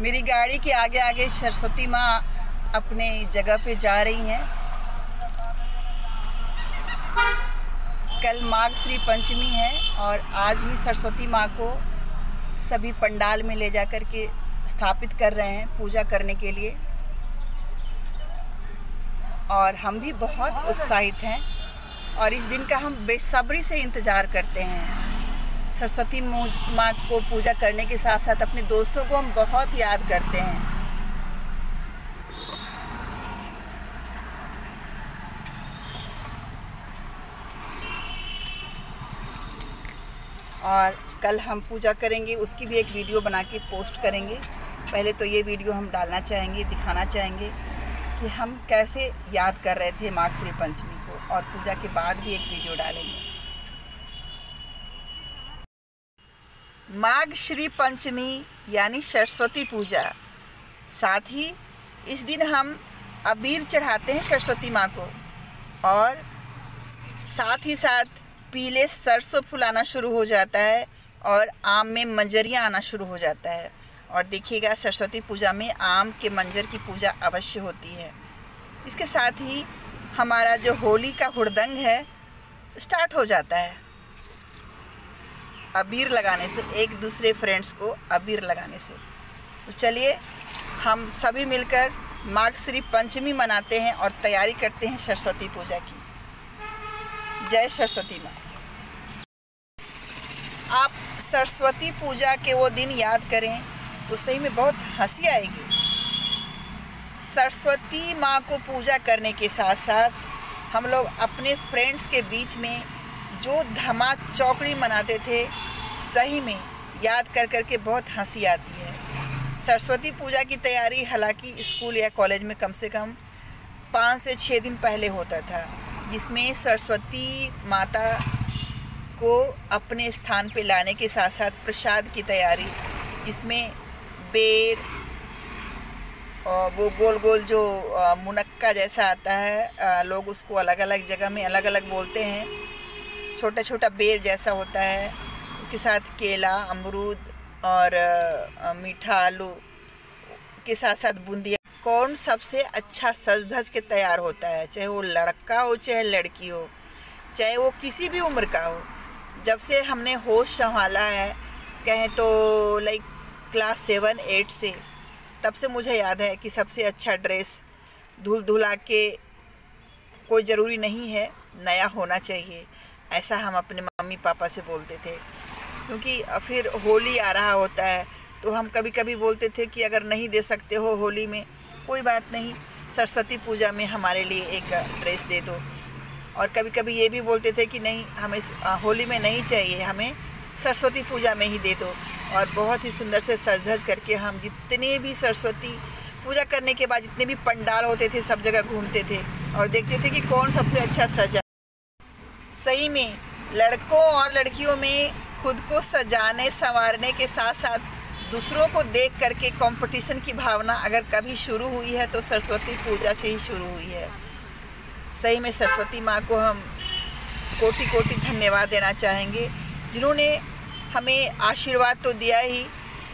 मेरी गाड़ी के आगे आगे सरस्वती माँ अपने जगह पे जा रही हैं। कल माघ श्री पंचमी है और आज ही सरस्वती माँ को सभी पंडाल में ले जा कर के स्थापित कर रहे हैं पूजा करने के लिए। और हम भी बहुत उत्साहित हैं और इस दिन का हम बेसब्री से इंतज़ार करते हैं। सरस्वती माँ को पूजा करने के साथ साथ अपने दोस्तों को हम बहुत याद करते हैं। और कल हम पूजा करेंगे, उसकी भी एक वीडियो बना के पोस्ट करेंगे। पहले तो ये वीडियो हम डालना चाहेंगे, दिखाना चाहेंगे कि हम कैसे याद कर रहे थे माघ श्री पंचमी को, और पूजा के बाद भी एक वीडियो डालेंगे। माघ श्री पंचमी यानी सरस्वती पूजा, साथ ही इस दिन हम अबीर चढ़ाते हैं सरस्वती माँ को, और साथ ही साथ पीले सरसों फुलाना शुरू हो जाता है और आम में मंजरियाँ आना शुरू हो जाता है। और देखिएगा सरस्वती पूजा में आम के मंजर की पूजा अवश्य होती है। इसके साथ ही हमारा जो होली का हुड़दंग है स्टार्ट हो जाता है अबीर लगाने से, एक दूसरे फ्रेंड्स को अबीर लगाने से। तो चलिए हम सभी मिलकर माघ श्री पंचमी मनाते हैं और तैयारी करते हैं सरस्वती पूजा की। जय सरस्वती माँ। आप सरस्वती पूजा के वो दिन याद करें तो सही में बहुत हंसी आएगी। सरस्वती माँ को पूजा करने के साथ साथ हम लोग अपने फ्रेंड्स के बीच में जो धमा चौकड़ी मनाते थे, सही में याद कर कर के बहुत हंसी आती है। सरस्वती पूजा की तैयारी हालांकि स्कूल या कॉलेज में कम से कम 5 से 6 दिन पहले होता था, जिसमें सरस्वती माता को अपने स्थान पे लाने के साथ साथ प्रसाद की तैयारी, इसमें बेर और वो गोल गोल जो मुनक्का जैसा आता है, लोग उसको अलग अलग जगह में अलग अलग बोलते हैं, छोटा छोटा बेर जैसा होता है, उसके साथ केला, अमरूद और मीठा आलू के साथ साथ बूंदिया। कौन सबसे अच्छा सज धज के तैयार होता है, चाहे वो लड़का हो चाहे लड़की हो, चाहे वो किसी भी उम्र का हो। जब से हमने होश संभाला है, कहें तो लाइक क्लास 7-8 से, तब से मुझे याद है कि सबसे अच्छा ड्रेस धुल धुला के कोई ज़रूरी नहीं है नया होना चाहिए, ऐसा हम अपने मम्मी पापा से बोलते थे। क्योंकि फिर होली आ रहा होता है तो हम कभी कभी बोलते थे कि अगर नहीं दे सकते हो होली में, कोई बात नहीं, सरस्वती पूजा में हमारे लिए एक ड्रेस दे दो। और कभी कभी ये भी बोलते थे कि नहीं, हमें होली में नहीं चाहिए, हमें सरस्वती पूजा में ही दे दो। और बहुत ही सुंदर से सज धज करके हम जितने भी सरस्वती पूजा करने के बाद जितने भी पंडाल होते थे सब जगह घूमते थे और देखते थे कि कौन सबसे अच्छा सजा। सही में लड़कों और लड़कियों में खुद को सजाने संवारने के साथ साथ दूसरों को देख करके कंपटीशन की भावना अगर कभी शुरू हुई है तो सरस्वती पूजा से ही शुरू हुई है। सही में सरस्वती माँ को हम कोटि कोटि धन्यवाद देना चाहेंगे, जिन्होंने हमें आशीर्वाद तो दिया ही,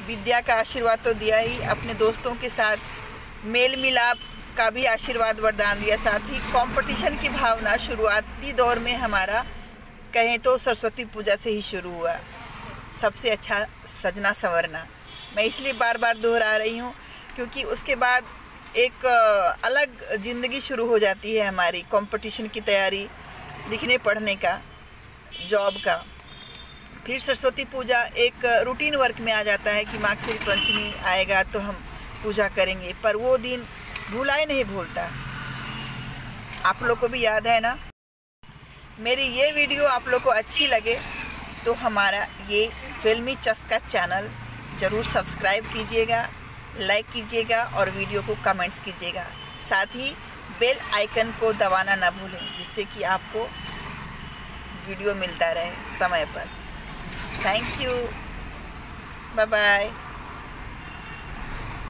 विद्या का आशीर्वाद तो दिया ही, अपने दोस्तों के साथ मेल मिलाप का भी आशीर्वाद वरदान दिया, साथ ही कंपटीशन की भावना शुरुआती दौर में हमारा कहें तो सरस्वती पूजा से ही शुरू हुआ। सबसे अच्छा सजना संवरना, मैं इसलिए बार बार दोहरा रही हूँ क्योंकि उसके बाद एक अलग ज़िंदगी शुरू हो जाती है हमारी, कंपटीशन की तैयारी, लिखने पढ़ने का, जॉब का। फिर सरस्वती पूजा एक रूटीन वर्क में आ जाता है कि माघ श्री पंचमी आएगा तो हम पूजा करेंगे, पर वो दिन भूला ही नहीं भूलता। आप लोग को भी याद है ना। मेरी ये वीडियो आप लोग को अच्छी लगे तो हमारा ये फिल्मी चस्का चैनल ज़रूर सब्सक्राइब कीजिएगा, लाइक कीजिएगा और वीडियो को कमेंट्स कीजिएगा। साथ ही बेल आइकन को दबाना ना भूलें, जिससे कि आपको वीडियो मिलता रहे समय पर। Thank you, bye bye.